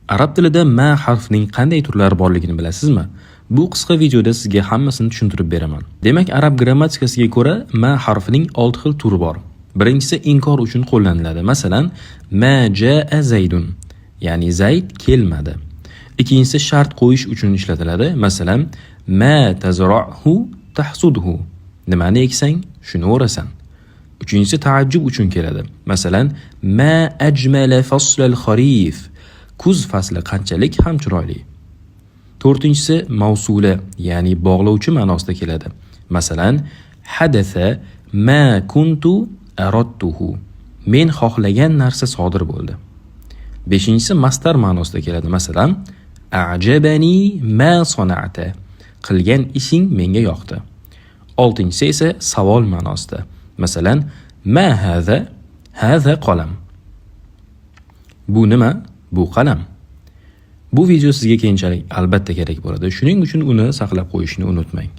Arab tilida ma harfining qanday turlari borligini bilasizmi? Bu qisqa videoda sizga hammasini tushuntirib beraman. Demak, arab grammatikasiga ko'ra ma harfining 6 xil turi bor. Birinchisi inkor uchun qo'llaniladi. Masalan, ma jaa zaydun, ya'ni Zayd kelmadi. Ikkinchisi shart qo'yish uchun ishlatiladi. Masalan, ma tazra'hu tahsudhu, nimani eksang, shuni o'rasan. Uchinchisi taajjub uchun keladi. Masalan, ma ajmala faslal kharif, kuz fasli qanchalik ham chiroyli. To'rtinchisi mavsula, ya'ni bog'lovchi ma'nosida keladi. Masalan, hadatha ma kuntu aradtuhu, men xohlagan narsa sodir bo'ldi. Beshinchisi mastar ma'nosida keladi. Masalan, a'jabani ma sana'ta, qilgan ishing menga yoqdi. Oltinchisi esa savol ma'nosida. Masalan, ma hadha, hadha qalam. Bu nima? Bu qalam. Bu video sizga keyinchalik albatta kerak bo'ladi. Shuning uchun uni saqlab qo'yishni unutmang.